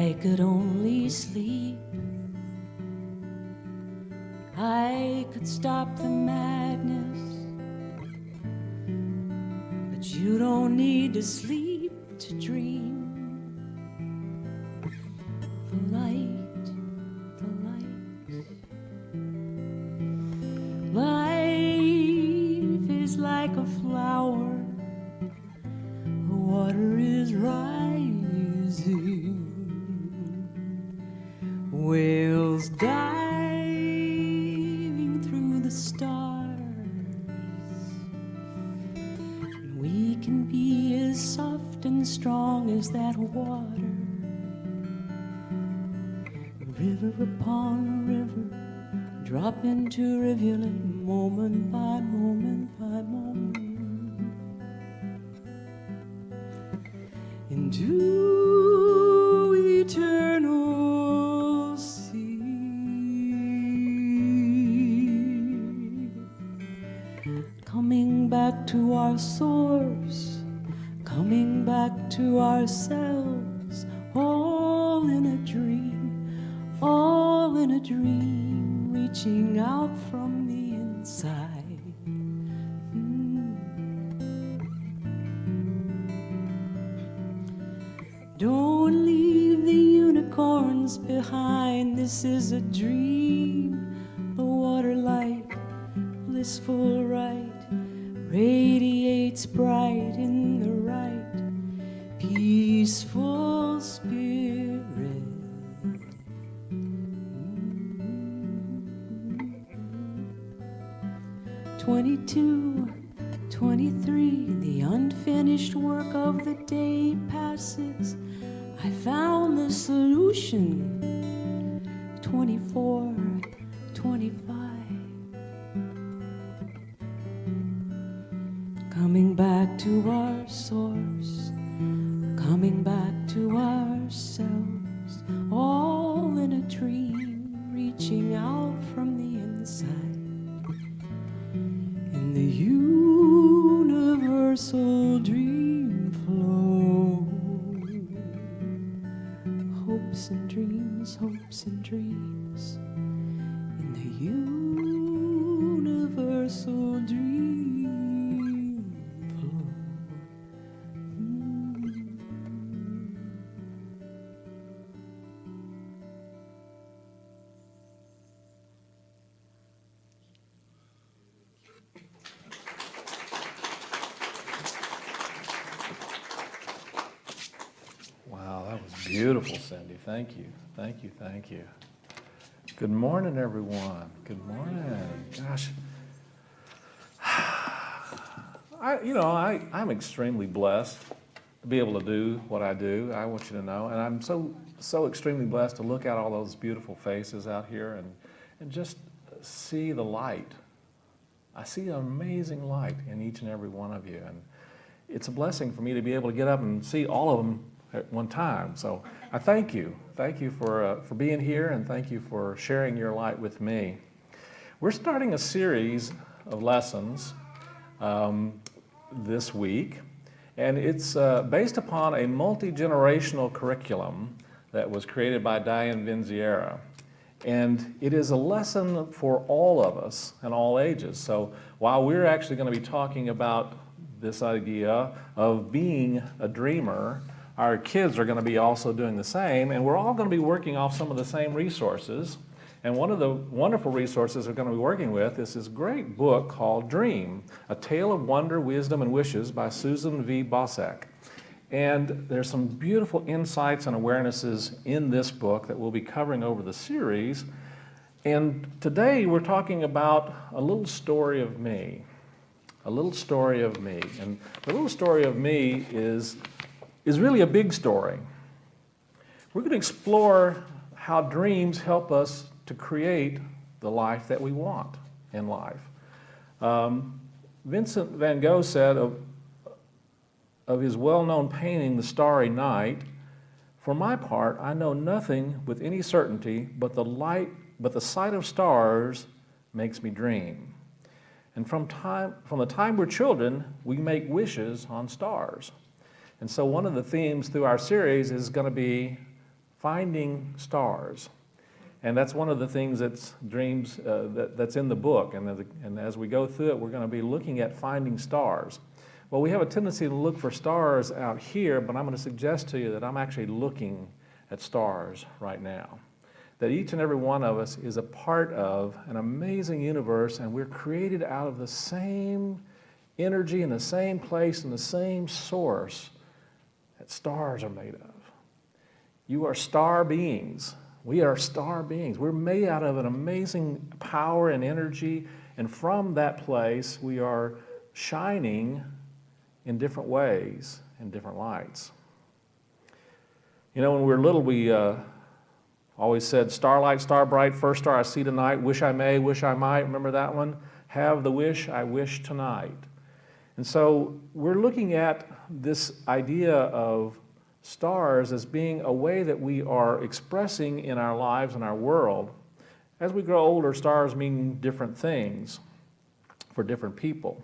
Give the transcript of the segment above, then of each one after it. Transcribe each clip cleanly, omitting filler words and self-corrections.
I could only sleep, I could stop the madness, but you don't need to sleep to dream. The light, the light. Life is like a flower, the water is rising, whales diving through the stars, and we can be as soft and strong as that water. River upon river, drop into rivulet, moment by moment by moment, into eternal sea. Coming back to our source, coming back to ourselves, all in a dream, all in a dream, reaching out from the inside. Don't leave the unicorns behind, this is a dream, the water light, blissful right, radiates bright in the right, peaceful spirit. 22, 23, the unfinished work of the day passes. I found the solution. 24, 25. Coming back to our source, coming back to ourselves, all in a dream, reaching out from the inside. In the universal dream flow, hopes and dreams, hopes and dreams. In the universal dream flow. Wow, that was beautiful, Cindy. Thank you, thank you, thank you. Good morning, everyone. Good morning. Gosh, I'm extremely blessed to be able to do what I do. I want you to know, and I'm so extremely blessed to look at all those beautiful faces out here and just see the light. I see an amazing light in each and every one of you, and it's a blessing for me to be able to get up and see all of them at one time. So I thank you. Thank you for being here, and thank you for sharing your light with me. We're starting a series of lessons this week, and it's based upon a multi-generational curriculum that was created by Diane Venzera. And it is a lesson for all of us and all ages. So while we're actually going to be talking about this idea of being a dreamer, our kids are going to be also doing the same, and we're all going to be working off some of the same resources. And one of the wonderful resources we're going to be working with is this great book called Dream, A Tale of Wonder, Wisdom, and Wishes by Susan Bosak. And there's some beautiful insights and awarenesses in this book that we'll be covering over the series. And today we're talking about a little story of me. A little story of me. And the little story of me is really a big story. We're going to explore how dreams help us to create the life that we want in life. Vincent van Gogh said of his well-known painting, The Starry Night, "For my part, I know nothing with any certainty, but the sight of stars makes me dream. And from the time we're children, we make wishes on stars." And so one of the themes through our series is going to be finding stars. And that's one of the things that's dreams that's in the book. And as we go through it, we're going to be looking at finding stars. Well, we have a tendency to look for stars out here, but I'm going to suggest to you that I'm actually looking at stars right now. That each and every one of us is a part of an amazing universe, and we're created out of the same energy in the same place and the same source that stars are made of. You are star beings. We are star beings. We're made out of an amazing power and energy, and from that place we are shining in different ways, in different lights. You know, when we were little, we always said, starlight, star bright, first star I see tonight, wish I may, wish I might. Remember that one? Have the wish I wish tonight. And so we're looking at this idea of stars as being a way that we are expressing in our lives and our world. As we grow older, stars mean different things for different people.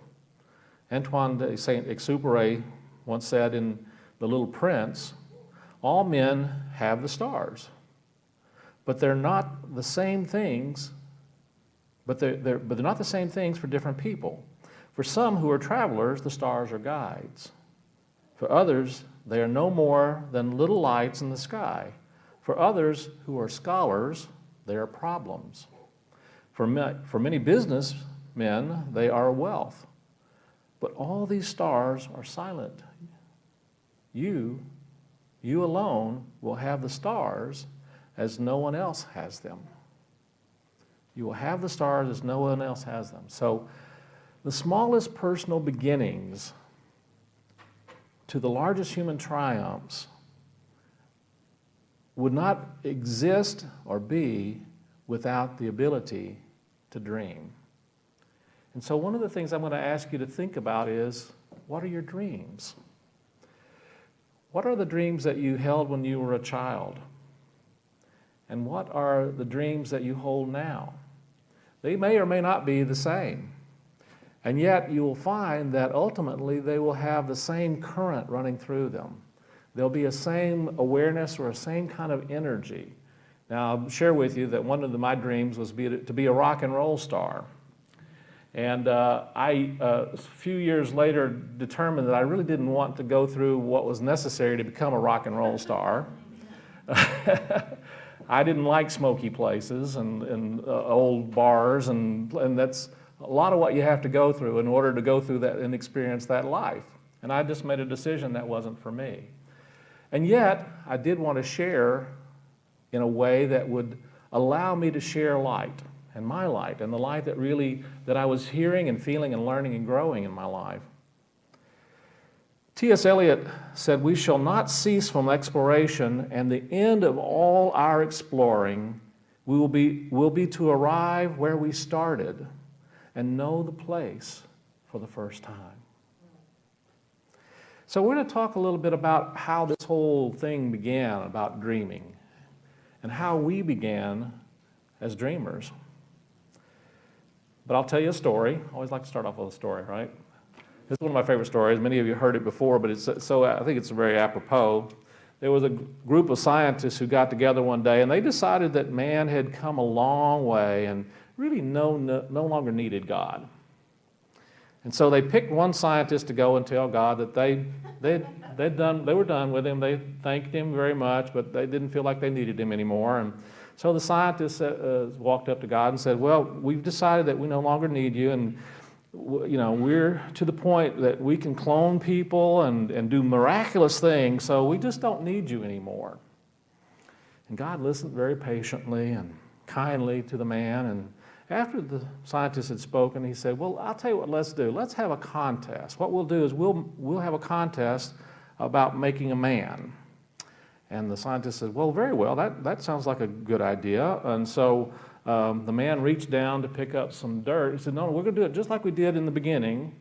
Antoine de Saint-Exupéry once said in The Little Prince, all men have the stars, but they're not the same things, but they're not the same things for different people. For some who are travelers, the stars are guides. For others, they are no more than little lights in the sky. For others who are scholars, they are problems. For many businessmen, they are wealth. But all these stars are silent. You alone will have the stars as no one else has them. You will have the stars as no one else has them. So the smallest personal beginnings to the largest human triumphs would not exist or be without the ability to dream. And so one of the things I'm going to ask you to think about is, what are your dreams? What are the dreams that you held when you were a child? And what are the dreams that you hold now? They may or may not be the same. And yet you will find that ultimately they will have the same current running through them. There'll be a same awareness or a same kind of energy. Now, I'll share with you that one of my dreams was to be a rock and roll star. And I, a few years later, determined that I really didn't want to go through what was necessary to become a rock and roll star. I didn't like smoky places and old bars, and that's a lot of what you have to go through in order to go through that and experience that life. And I just made a decision that wasn't for me. And yet, I did want to share in a way that would allow me to share light, and my light, and the light that I was hearing and feeling and learning and growing in my life. T.S. Eliot said, "We shall not cease from exploration, and the end of all our exploring will be to arrive where we started and know the place for the first time." So we're going to talk a little bit about how this whole thing began, about dreaming, and how we began as dreamers. But I'll tell you a story. I always like to start off with a story, right? This is one of my favorite stories. Many of you heard it before, but I think it's very apropos. There was a group of scientists who got together one day, and they decided that man had come a long way and really no longer needed God. And so they picked one scientist to go and tell God that they were done with him. They thanked him very much, but they didn't feel like they needed him anymore. And so the scientist walked up to God and said, "Well, we've decided that we no longer need you, and we're to the point that we can clone people and do miraculous things, so we just don't need you anymore." And God listened very patiently and kindly to the man, and after the scientist had spoken, he said, "Well, I'll tell you what let's do. Let's have a contest. What we'll do is we'll have a contest about making a man." And the scientist said, "Well, very well, that sounds like a good idea." And so the man reached down to pick up some dirt. He said, "No, we're going to do it just like we did in the beginning,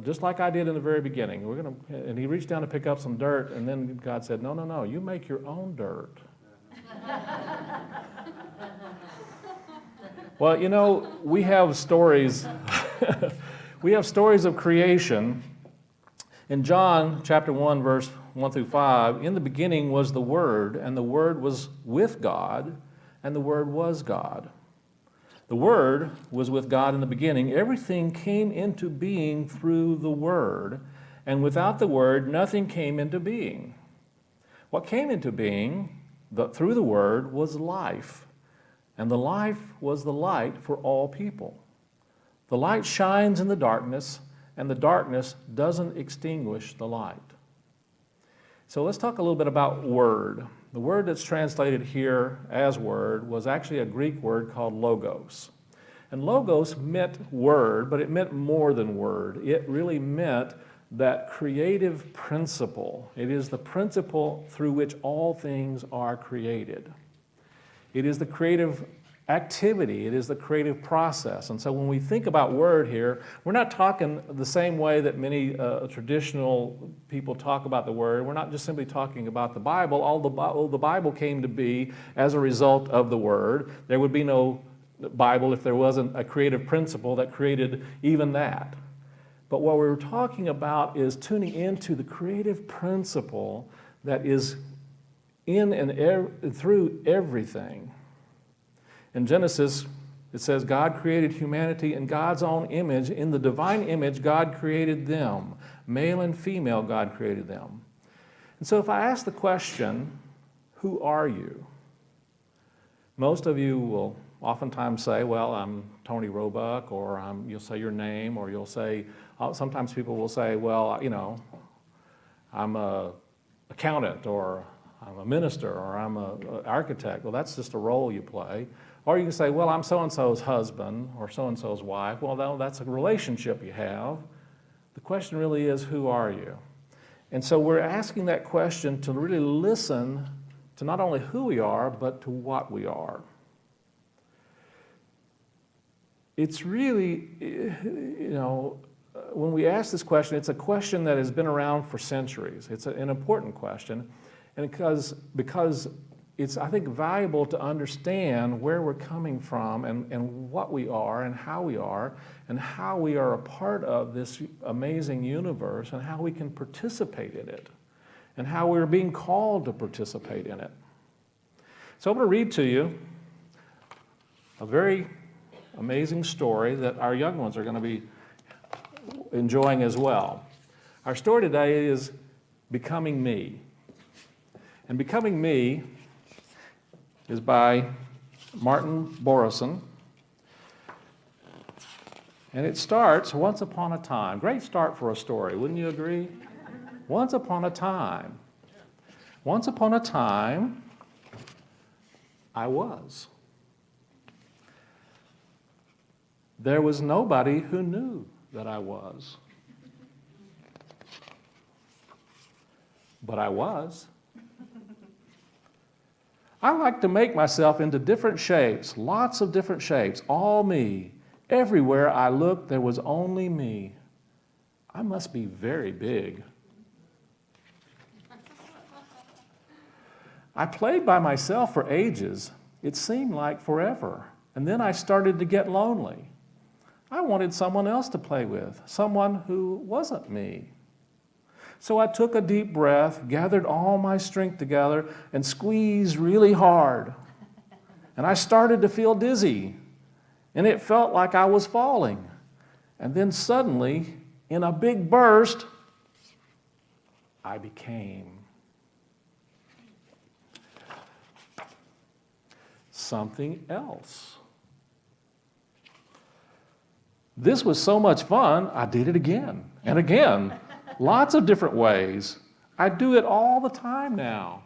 just like I did in the very beginning. And he reached down to pick up some dirt, and then God said, No, you make your own dirt." Well, we have stories. We have stories of creation. In John chapter 1, verse 1 through 5, in the beginning was the Word, and the Word was with God, and the Word was God. The Word was with God in the beginning. Everything came into being through the Word, and without the Word, nothing came into being. What came into being through the Word was life, and the life was the light for all people. The light shines in the darkness, and the darkness doesn't extinguish the light. So let's talk a little bit about word. The word that's translated here as word was actually a Greek word called logos. And logos meant word, but it meant more than word. It really meant that creative principle. It is the principle through which all things are created. It is the creative activity. It is the creative process. And so when we think about word here, we're not talking the same way that many traditional people talk about the word. We're not just simply talking about the Bible. All the Bible came to be as a result of the word. There would be no Bible if there wasn't a creative principle that created even that. But what we're talking about is tuning into the creative principle that is in and through everything. In Genesis, it says, God created humanity in God's own image. In the divine image, God created them. Male and female, God created them. And so if I ask the question, who are you? Most of you will oftentimes say, well, I'm Tony Roebuck, or you'll say your name, or you'll say, sometimes people will say, well, I'm an accountant, or I'm a minister, or I'm an architect. Well, that's just a role you play. Or you can say, well, I'm so-and-so's husband, or so-and-so's wife. Well, that's a relationship you have. The question really is, who are you? And so we're asking that question to really listen to not only who we are, but to what we are. It's really, when we ask this question, it's a question that has been around for centuries. It's an important question, and because it's, I think, valuable to understand where we're coming from and what we are and how we are a part of this amazing universe and how we can participate in it and how we're being called to participate in it. So I'm going to read to you a very amazing story that our young ones are going to be enjoying as well. Our story today is Becoming Me. And Becoming Me is by Martin Borison. And it starts, once upon a time. Great start for a story, wouldn't you agree? Once upon a time. Once upon a time, I was. There was nobody who knew that I was. But I was. I like to make myself into different shapes, lots of different shapes, all me. Everywhere I looked, there was only me. I must be very big. I played by myself for ages. It seemed like forever. And then I started to get lonely. I wanted someone else to play with, someone who wasn't me. So I took a deep breath, gathered all my strength together, and squeezed really hard. And I started to feel dizzy, and it felt like I was falling. And then suddenly, in a big burst, I became something else. This was so much fun, I did it again and again. Lots of different ways. I do it all the time now.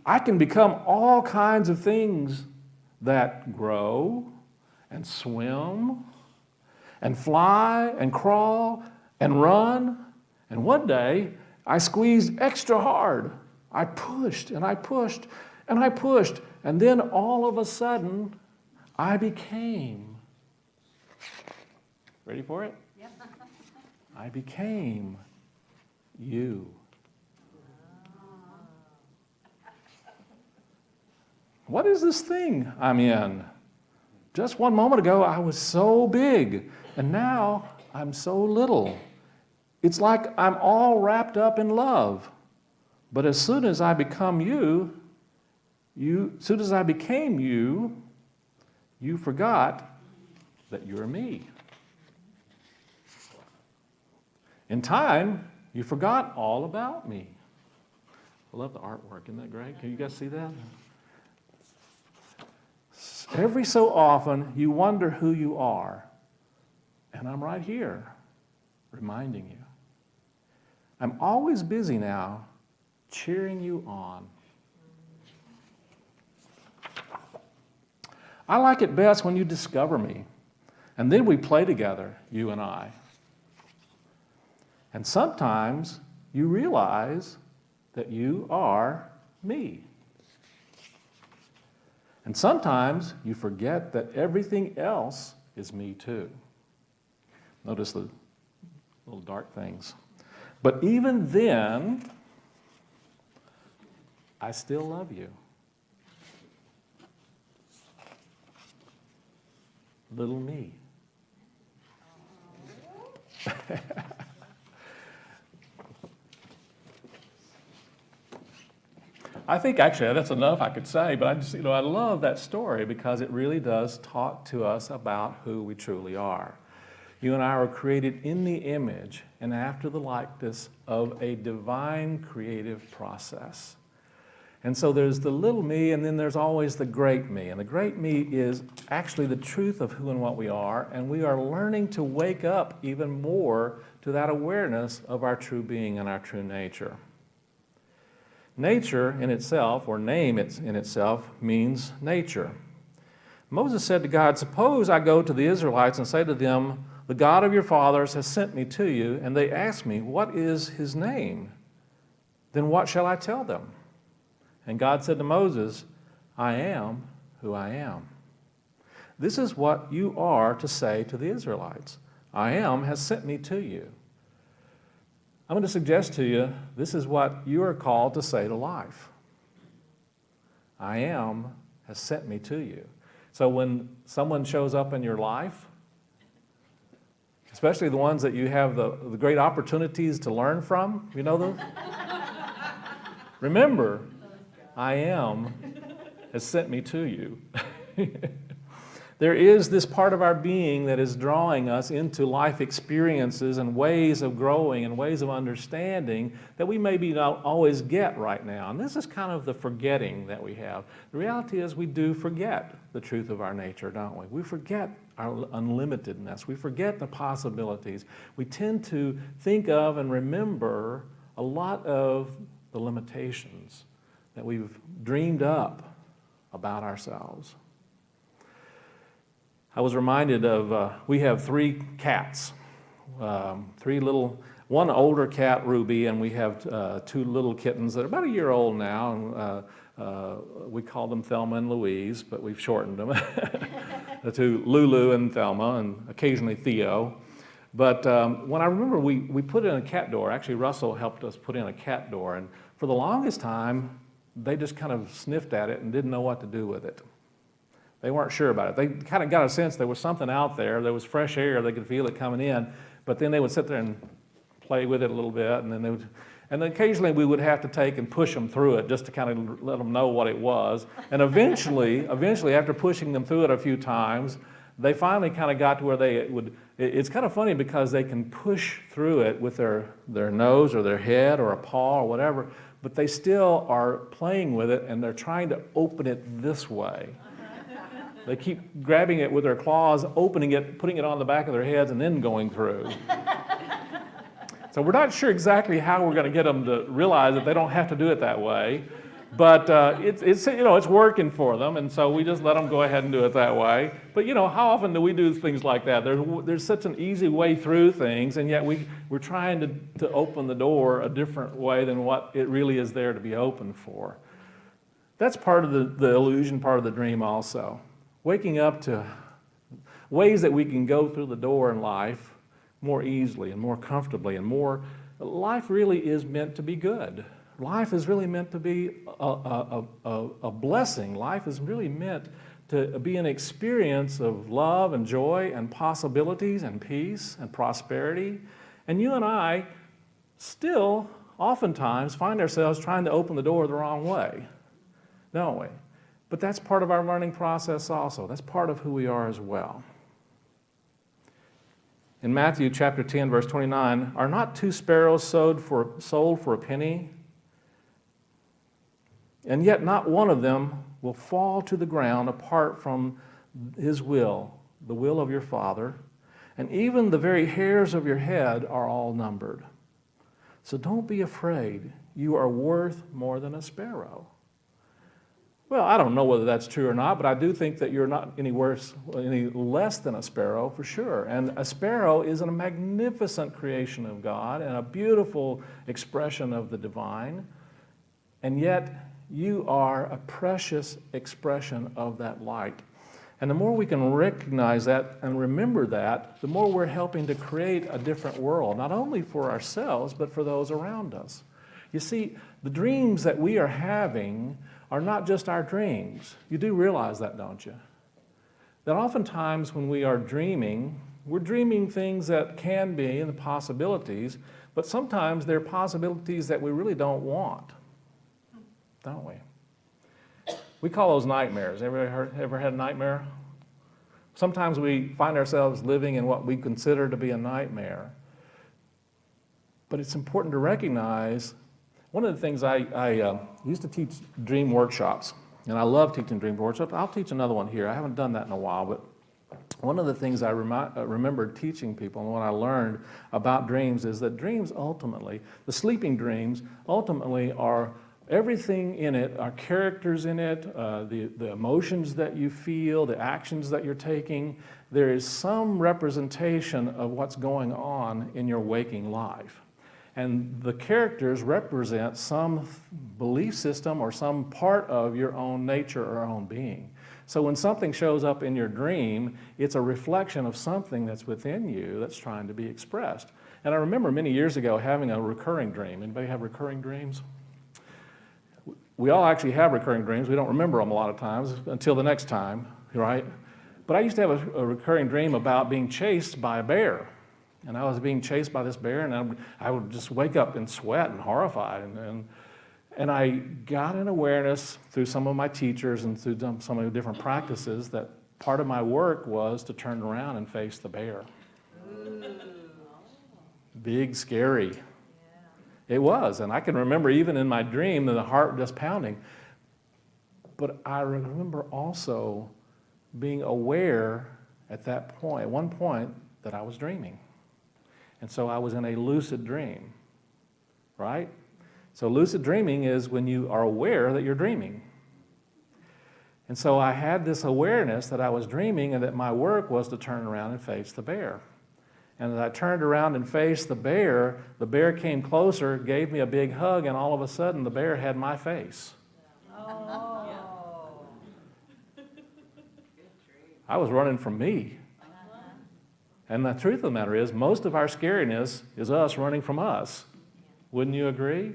I can become all kinds of things that grow and swim and fly and crawl and run. And one day, I squeezed extra hard. I pushed and I pushed and I pushed. And then all of a sudden, I became. Ready for it? Yep. I became you. What is this thing I'm in? Just one moment ago, I was so big, and now I'm so little. It's like I'm all wrapped up in love. But as soon as I become you, as soon as I became you, you forgot that you're me. In time, you forgot all about me. I love the artwork, isn't that great? Can you guys see that? Every so often, you wonder who you are. And I'm right here, reminding you. I'm always busy now, cheering you on. I like it best when you discover me, and then we play together, you and I. And sometimes you realize that you are me. And sometimes you forget that everything else is me too. Notice the little dark things. But even then, I still love you. Little me. I think actually that's enough I could say, but I love that story because it really does talk to us about who we truly are. You and I were created in the image and after the likeness of a divine creative process. And so there's the little me, and then there's always the great me. And the great me is actually the truth of who and what we are, and we are learning to wake up even more to that awareness of our true being and our true nature. Nature in itself, or name in itself, means nature. Moses said to God, "Suppose I go to the Israelites and say to them, 'The God of your fathers has sent me to you,' and they ask me, 'What is his name?' Then what shall I tell them?" And God said to Moses, "I am who I am." This is what you are to say to the Israelites. I am has sent me to you. I'm going to suggest to you, this is what you are called to say to life. I am has sent me to you. So when someone shows up in your life, especially the ones that you have the great opportunities to learn from, you know those? Remember, I am has sent me to you. There is this part of our being that is drawing us into life experiences and ways of growing and ways of understanding that we maybe not always get right now. And this is kind of the forgetting that we have. The reality is we do forget the truth of our nature, don't we? We forget our unlimitedness. We forget the possibilities. We tend to think of and remember a lot of the limitations that we've dreamed up about ourselves. I was reminded of, we have 3 cats, 3 little, one older cat, Ruby, and we have 2 little kittens that are about a year old now, and we call them Thelma and Louise, but we've shortened them to Lulu and Thelma, and occasionally Theo. But when I remember, we put in a cat door. Actually, Russell helped us put in a cat door, and for the longest time, they just kind of sniffed at it and didn't know what to do with it. They weren't sure about it. They kind of got a sense there was something out there. There was fresh air. They could feel it coming in. But then they would sit there and play with it a little bit. And then occasionally we would have to take and push them through it just to kind of let them know what it was. And eventually, after pushing them through it a few times, they finally kind of got to where they would, it's kind of funny because they can push through it with their nose or their head or a paw or whatever, but they still are playing with it and they're trying to open it this way. They keep grabbing it with their claws, opening it, putting it on the back of their heads, and then going through. So we're not sure exactly how we're going to get them to realize that they don't have to do it that way, but it's working for them, and so we just let them go ahead and do it that way. But how often do we do things like that? There's such an easy way through things, and yet we're trying to open the door a different way than what it really is there to be open for. That's part of the illusion, part of the dream also. Waking up to ways that we can go through the door in life more easily and more comfortably and more. Life really is meant to be good. Life is really meant to be a blessing. Life is really meant to be an experience of love and joy and possibilities and peace and prosperity. And you and I still oftentimes find ourselves trying to open the door the wrong way, don't we? But that's part of our learning process also. That's part of who we are as well. In Matthew chapter 10, verse 29, are not 2 sparrows sold for a penny? And yet not one of them will fall to the ground apart from his will, the will of your Father. And even the very hairs of your head are all numbered. So don't be afraid. You are worth more than a sparrow. Well, I don't know whether that's true or not, but I do think that you're not any less than a sparrow for sure. And a sparrow is a magnificent creation of God and a beautiful expression of the divine. And yet you are a precious expression of that light. And the more we can recognize that and remember that, the more we're helping to create a different world, not only for ourselves, but for those around us. You see, the dreams that we are having are not just our dreams. You do realize that, don't you? That oftentimes when we are dreaming, we're dreaming things that can be and the possibilities, but sometimes they're possibilities that we really don't want, don't we? We call those nightmares. Ever had a nightmare? Sometimes we find ourselves living in what we consider to be a nightmare. But it's important to recognize, one of the things I used to teach dream workshops, and I love teaching dream workshops. I'll teach another one here. I haven't done that in a while, but one of the things I remember teaching people and what I learned about dreams is that dreams ultimately, the sleeping dreams, ultimately are everything in it, are characters in it, the emotions that you feel, the actions that you're taking. There is some representation of what's going on in your waking life. And the characters represent some belief system or some part of your own nature or own being. So when something shows up in your dream, it's a reflection of something that's within you that's trying to be expressed. And I remember many years ago having a recurring dream. Anybody have recurring dreams? We all actually have recurring dreams. We don't remember them a lot of times until the next time, right? But I used to have a recurring dream about being chased by a bear. And I was being chased by this bear, and I would just wake up in sweat and horrified. And I got an awareness through some of my teachers and through some of the different practices that part of my work was to turn around and face the bear. Big, scary. It was, and I can remember even in my dream the heart just pounding. But I remember also being aware at one point, that I was dreaming. And so I was in a lucid dream, right? So lucid dreaming is when you are aware that you're dreaming. And so I had this awareness that I was dreaming and that my work was to turn around and face the bear. And as I turned around and faced the bear came closer, gave me a big hug, and all of a sudden the bear had my face. Oh. I was running from me. And the truth of the matter is, most of our scariness is us running from us. Wouldn't you agree?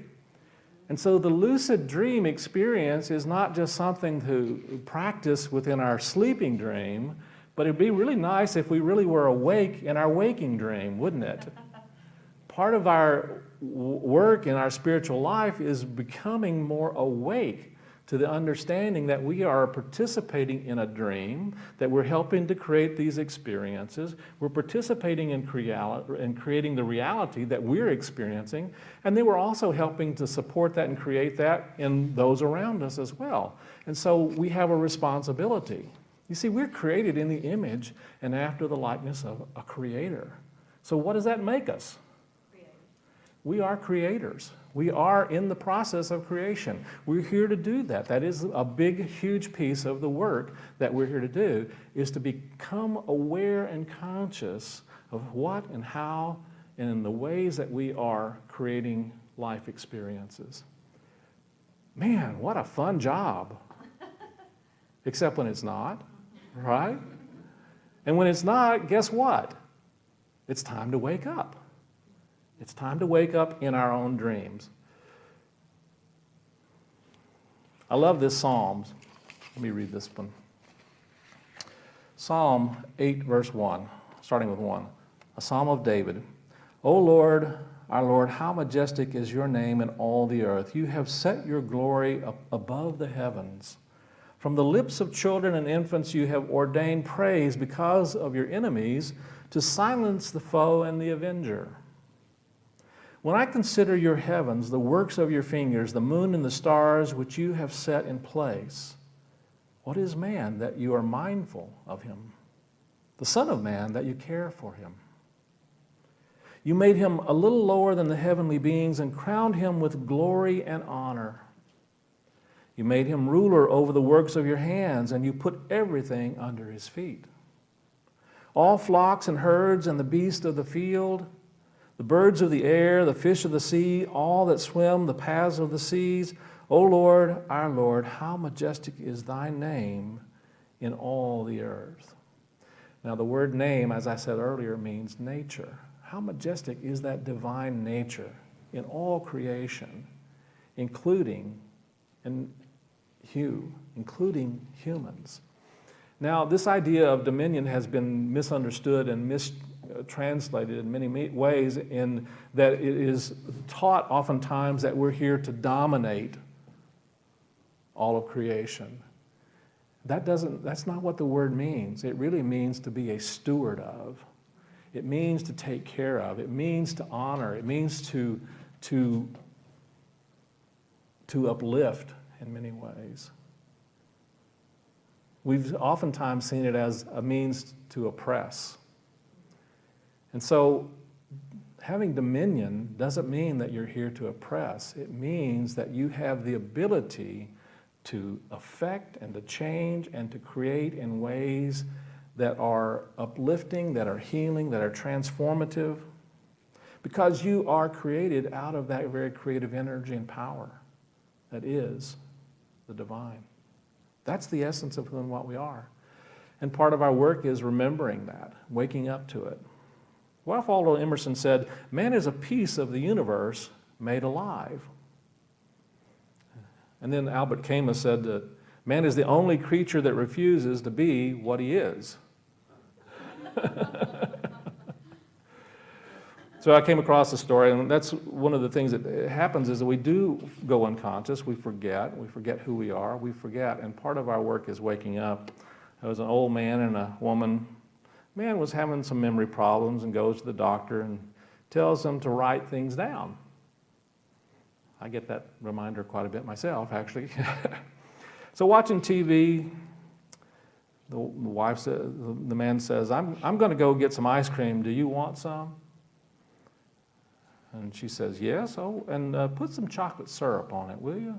And so the lucid dream experience is not just something to practice within our sleeping dream, but it'd be really nice if we really were awake in our waking dream, wouldn't it? Part of our work in our spiritual life is becoming more awake to the understanding that we are participating in a dream, that we're helping to create these experiences, we're participating in creating the reality that we're experiencing, and then we're also helping to support that and create that in those around us as well. And so we have a responsibility. You see, we're created in the image and after the likeness of a creator. So what does that make us? Creators. We are creators. We are in the process of creation. We're here to do that. That is a big, huge piece of the work that we're here to do, is to become aware and conscious of what and how and in the ways that we are creating life experiences. Man, what a fun job. Except when it's not, right? And when it's not, guess what? It's time to wake up. It's time to wake up in our own dreams. I love this Psalms. Let me read this one. Psalm 8, verse 1, starting with 1, a psalm of David. O Lord, our Lord, how majestic is your name in all the earth. You have set your glory up above the heavens. From the lips of children and infants you have ordained praise because of your enemies, to silence the foe and the avenger. When I consider your heavens, the works of your fingers, the moon and the stars which you have set in place, what is man that you are mindful of him? The Son of Man that you care for him. You made him a little lower than the heavenly beings and crowned him with glory and honor. You made him ruler over the works of your hands, and you put everything under his feet. All flocks and herds and the beasts of the field, the birds of the air, the fish of the sea, all that swim the paths of the seas. O Lord, our Lord, how majestic is thy name in all the earth. Now the word name, as I said earlier, means nature. How majestic is that divine nature in all creation, including humans. Now, this idea of dominion has been misunderstood and mistranslated in many was in that it is taught oftentimes that we're here to dominate all of creation. That's not what the word means. It really means to be a steward of. It means to take care of. It means to honor. It means to uplift in many ways. We've oftentimes seen it as a means to oppress. And so having dominion doesn't mean that you're here to oppress. It means that you have the ability to affect and to change and to create in ways that are uplifting, that are healing, that are transformative, because you are created out of that very creative energy and power that is the divine. That's the essence of who and what we are. And part of our work is remembering that, waking up to it. Ralph Waldo Emerson said, man is a piece of the universe made alive. And then Albert Camus said that man is the only creature that refuses to be what he is. So I came across a story, and that's one of the things that happens is that we do go unconscious. We forget who we are. We forget, and part of our work is waking up. There was an old man and a woman. Man was having some memory problems and goes to the doctor and tells them to write things down. I get that reminder quite a bit myself, actually. So watching TV, the man says, I'm going to go get some ice cream. Do you want some? And she says, yes. Oh, and put some chocolate syrup on it, will you?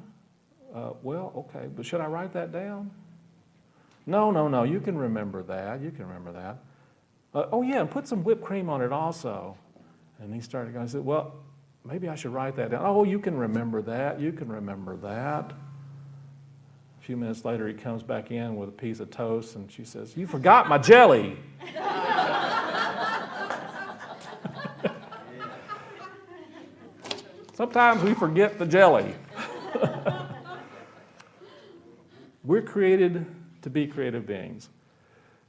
Well, okay, but should I write that down? No, you can remember that. Oh, yeah, and put some whipped cream on it also. And he started going, he said, well, maybe I should write that down. Oh, you can remember that. A few minutes later, he comes back in with a piece of toast, and she says, you forgot my jelly. Sometimes we forget the jelly. We're created to be creative beings.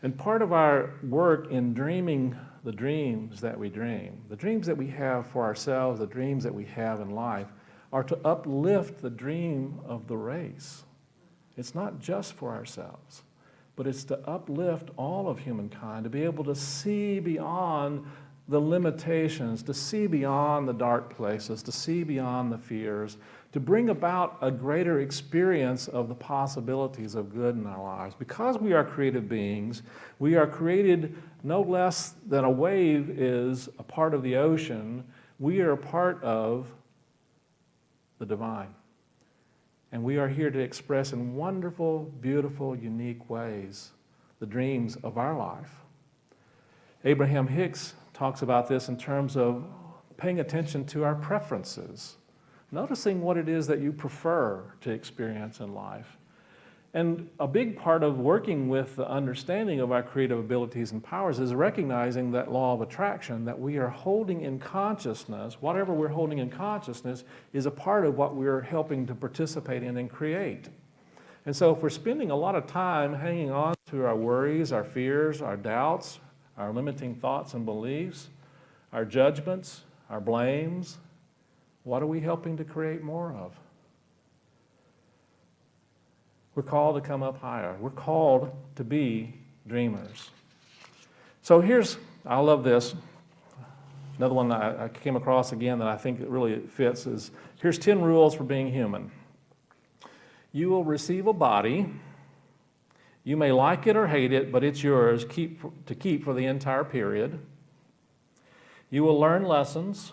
And part of our work in dreaming the dreams that we dream, the dreams that we have for ourselves, the dreams that we have in life, are to uplift the dream of the race. It's not just for ourselves, but it's to uplift all of humankind, to be able to see beyond the limitations, to see beyond the dark places, to see beyond the fears, to bring about a greater experience of the possibilities of good in our lives. Because we are creative beings, we are created no less than a wave is a part of the ocean. We are a part of the divine. And we are here to express in wonderful, beautiful, unique ways the dreams of our life. Abraham Hicks talks about this in terms of paying attention to our preferences, noticing what it is that you prefer to experience in life. And a big part of working with the understanding of our creative abilities and powers is recognizing that law of attraction, that we are holding in consciousness, whatever we're holding in consciousness is a part of what we're helping to participate in and create. And so if we're spending a lot of time hanging on to our worries, our fears, our doubts, our limiting thoughts and beliefs, our judgments, our blames, what are we helping to create more of? We're called to come up higher. We're called to be dreamers. So I love this. Another one I came across again that I think really fits is, here's 10 rules for being human. You will receive a body. You may like it or hate it, but it's yours to keep for the entire period. You will learn lessons.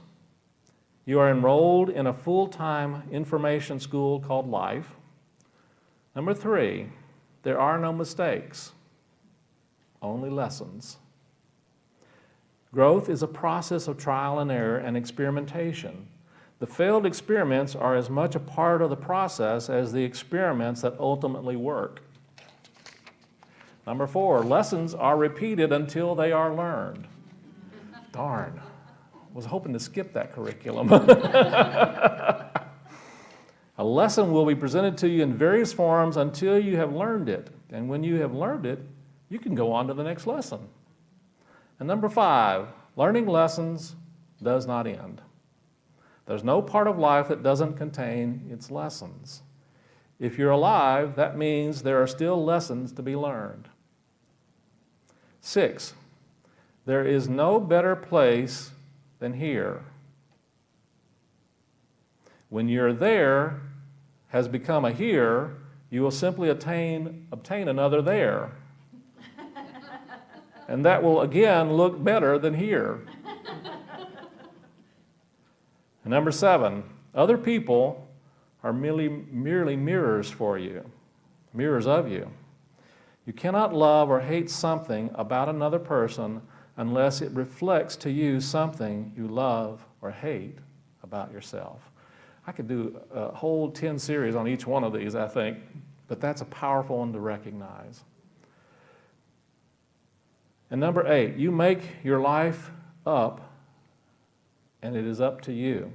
You are enrolled in a full-time information school called life. Number 3, there are no mistakes, only lessons. Growth is a process of trial and error and experimentation. The failed experiments are as much a part of the process as the experiments that ultimately work. Number 4, lessons are repeated until they are learned. Darn, was hoping to skip that curriculum. A lesson will be presented to you in various forms until you have learned it. And when you have learned it, you can go on to the next lesson. And number 5, learning lessons does not end. There's no part of life that doesn't contain its lessons. If you're alive, that means there are still lessons to be learned. 6, there is no better place than here. When you're there has become a here, you will simply obtain another there. And that will again look better than here. And number 7, other people are merely mirrors for you, mirrors of you. You cannot love or hate something about another person unless it reflects to you something you love or hate about yourself. I could do a whole 10 series on each one of these, I think, but that's a powerful one to recognize. And number 8, you make your life up, and it is up to you.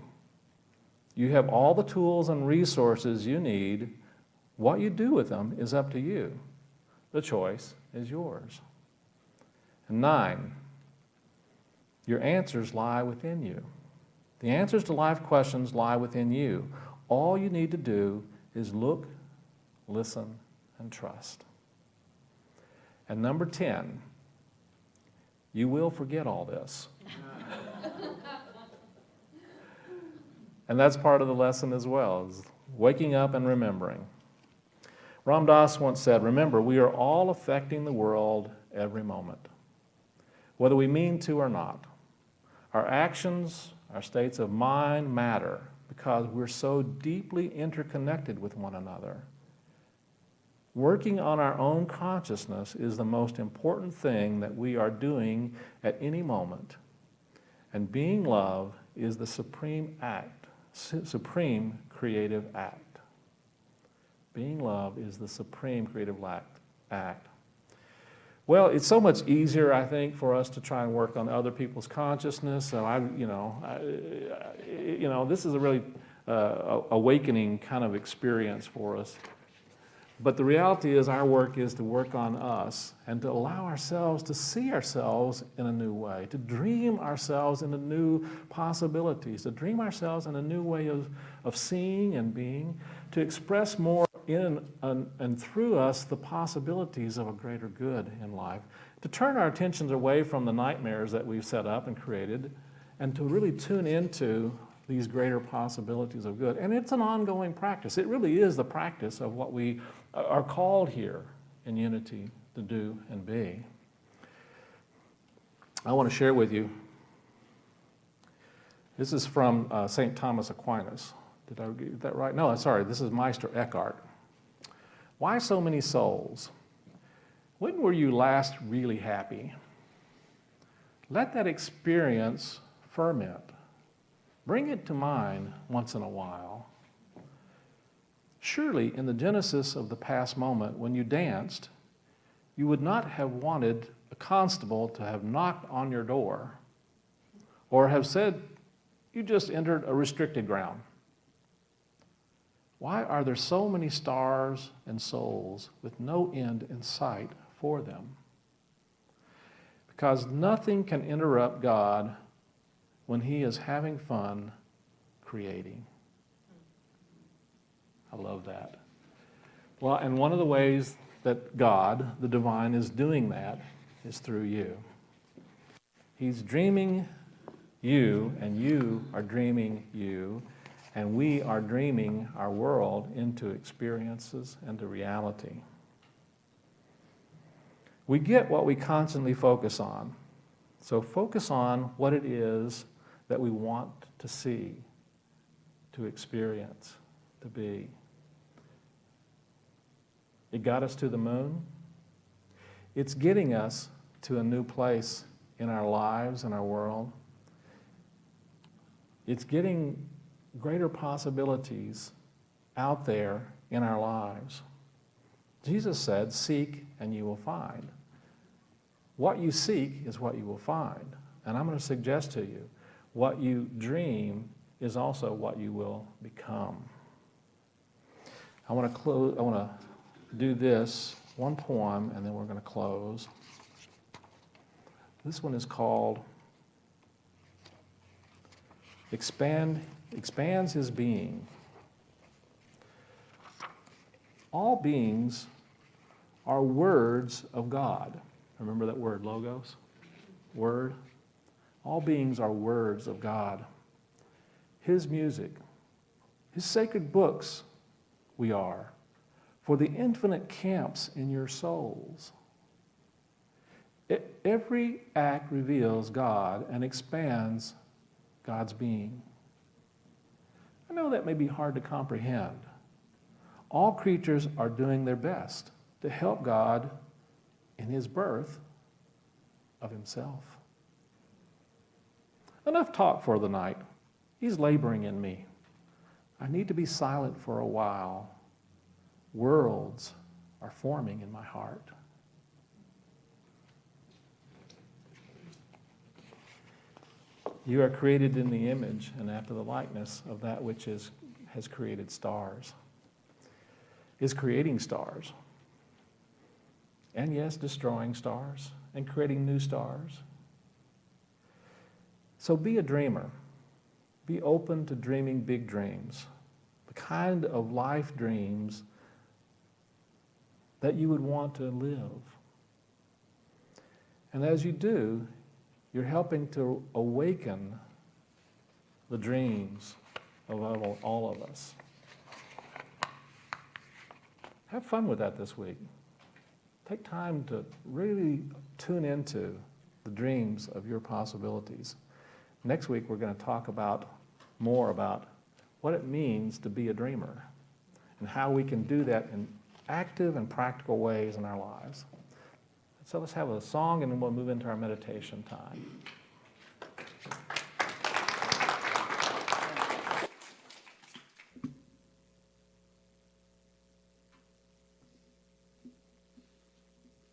You have all the tools and resources you need. What you do with them is up to you. The choice is yours. And 9, your answers lie within you. The answers to life questions lie within you. All you need to do is look, listen, and trust. And number 10, you will forget all this. And that's part of the lesson as well, is waking up and remembering. Ram Dass once said, remember, we are all affecting the world every moment, whether we mean to or not. Our actions, our states of mind matter because we're so deeply interconnected with one another. Working on our own consciousness is the most important thing that we are doing at any moment. And being love is the supreme creative act. Being love is the supreme creative act. Well, it's so much easier, I think, for us to try and work on other people's consciousness. So this is a really awakening kind of experience for us. But the reality is our work is to work on us and to allow ourselves to see ourselves in a new way, to dream ourselves into new possibilities, to dream ourselves in a new way of seeing and being, to express more in and through us the possibilities of a greater good in life, to turn our attentions away from the nightmares that we've set up and created, and to really tune into these greater possibilities of good. And it's an ongoing practice. It really is the practice of what we are called here in Unity to do and be. I want to share with you, this is from St. Thomas Aquinas. Did I get that right? No, sorry, this is Meister Eckhart. Why so many souls? When were you last really happy? Let that experience ferment. Bring it to mind once in a while. Surely, in the genesis of the past moment, when you danced, you would not have wanted a constable to have knocked on your door or have said, you just entered a restricted ground. Why are there so many stars and souls with no end in sight for them? Because nothing can interrupt God when He is having fun creating. I love that. Well, and one of the ways that God, the divine, is doing that is through you. He's dreaming you, and you are dreaming you, and we are dreaming our world into experiences and to reality. We get what we constantly focus on. So focus on what it is that we want to see, to experience, to be. It got us to the moon. It's getting us to a new place in our lives and our world. It's getting greater possibilities out there in our lives. Jesus said, "Seek and you will find." What you seek is what you will find. And I'm going to suggest to you, what you dream is also what you will become. I want to do this one poem, and then we're going to close. This one is called Expands His Being. All beings are words of God. Remember that word, logos? Word. All beings are words of God. His music, His sacred books we are, for the infinite camps in your souls. Every act reveals God and expands God's being. I know that may be hard to comprehend. All creatures are doing their best to help God in His birth of Himself. Enough talk for the night. He's laboring in me. I need to be silent for a while. Worlds are forming in my heart. You are created in the image and after the likeness of that which has created stars, is creating stars, and yes, destroying stars and creating new stars. So be a dreamer. Be open to dreaming big dreams, the kind of life dreams that you would want to live. And as you do, you're helping to awaken the dreams of all of us. Have fun with that this week. Take time to really tune into the dreams of your possibilities. Next week, we're going to talk more about what it means to be a dreamer and how we can do that in active and practical ways in our lives. So let's have a song, and then we'll move into our meditation time.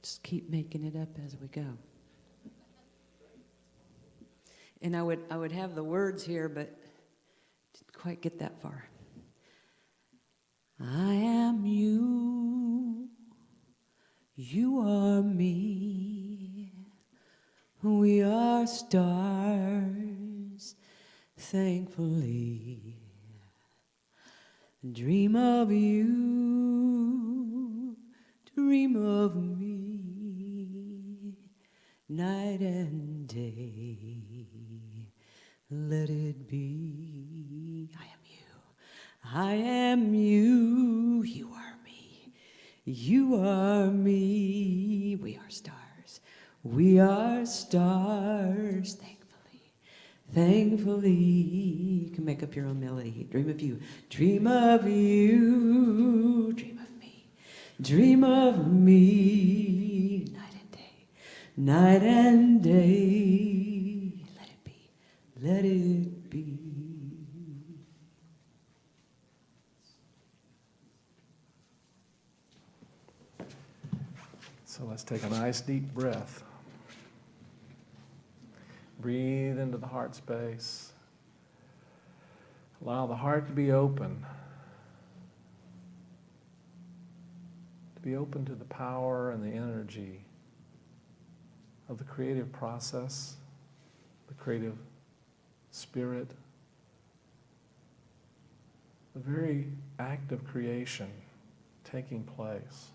Just keep making it up as we go. And I would have the words here, but didn't quite get that far. I am you, you are me, we are stars, thankfully. Dream of you, dream of me, night and day. Let it be. I am you. I am you. You are me. You are me. We are stars. We are stars. Thankfully. Thankfully. You can make up your own melody. Dream of you. Dream of you. Dream of me. Dream of me. Night and day. Night and day. Let it be. So let's take a nice deep breath. Breathe into the heart space. Allow the heart to be open. be open to the power and the energy of the creative process, the creative spirit, the very act of creation taking place.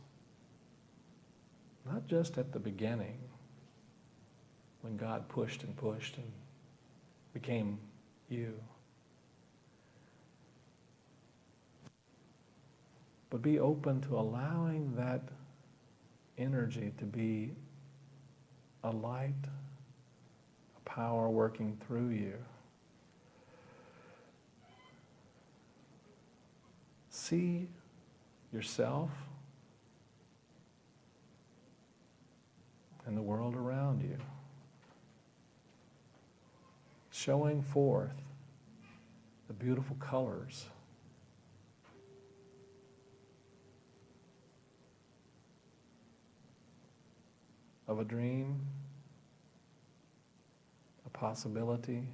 Not just at the beginning, when God pushed and became you, but be open to allowing that energy to be a light, a power working through you. See yourself and the world around you showing forth the beautiful colors of a dream, a possibility,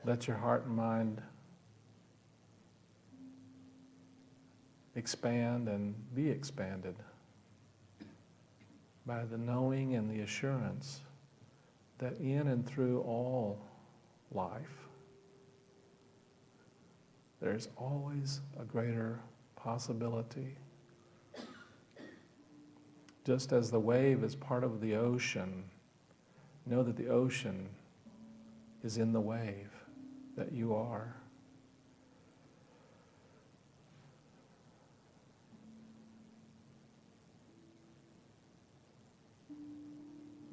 let your heart and mind expand and be expanded by the knowing and the assurance that in and through all life, there's always a greater possibility. Just as the wave is part of the ocean, know that the ocean is in the wave that you are.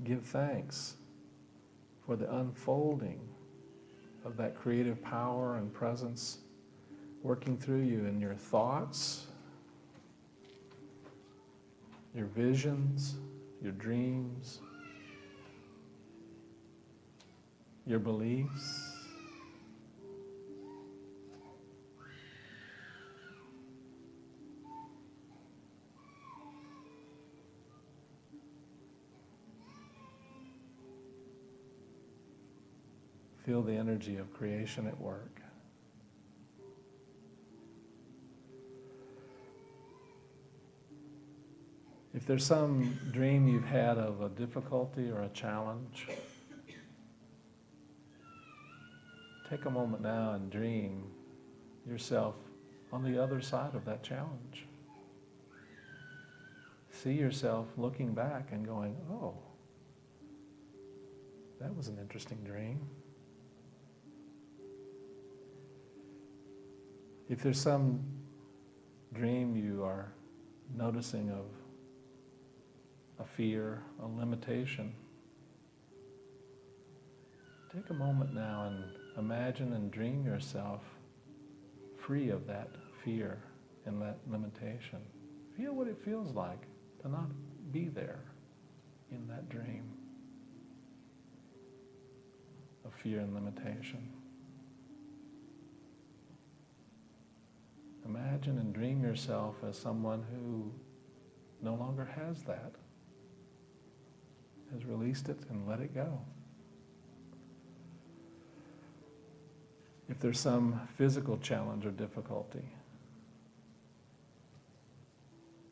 Give thanks for the unfolding of that creative power and presence working through you in your thoughts, your visions, your dreams, your beliefs. Feel the energy of creation at work. If there's some dream you've had of a difficulty or a challenge, take a moment now and dream yourself on the other side of that challenge. See yourself looking back and going, oh, that was an interesting dream. If there's some dream you are noticing of a fear, a limitation, take a moment now and imagine and dream yourself free of that fear and that limitation. Feel what it feels like to not be there in that dream of fear and limitation. Imagine and dream yourself as someone who no longer has that, has released it and let it go. If there's some physical challenge or difficulty,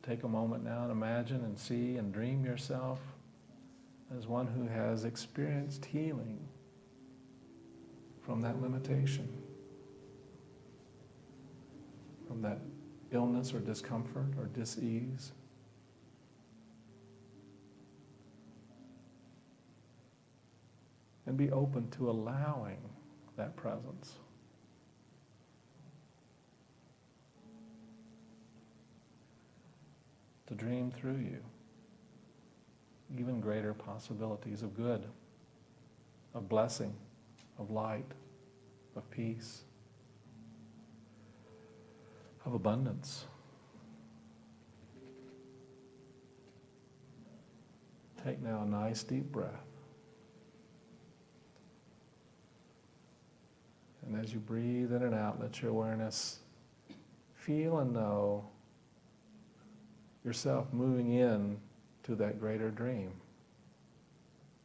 take a moment now and imagine and see and dream yourself as one who has experienced healing from that limitation, from that illness or discomfort or dis-ease. And be open to allowing that presence. To dream through you even greater possibilities of good, of blessing, of light, of peace, of abundance. Take now a nice deep breath. And as you breathe in and out, let your awareness feel feel and know yourself moving in to that greater dream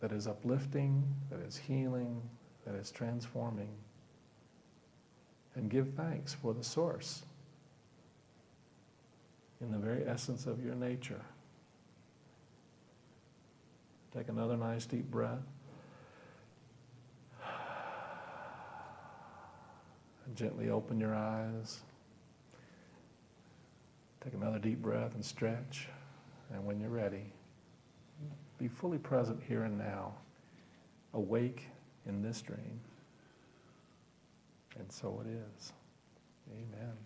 that is uplifting, that is healing, that is transforming. And give thanks for the source in the very essence of your nature. Take another nice deep breath. And gently open your eyes. Take another deep breath and stretch. And when you're ready, be fully present here and now, awake in this dream. And so it is. Amen.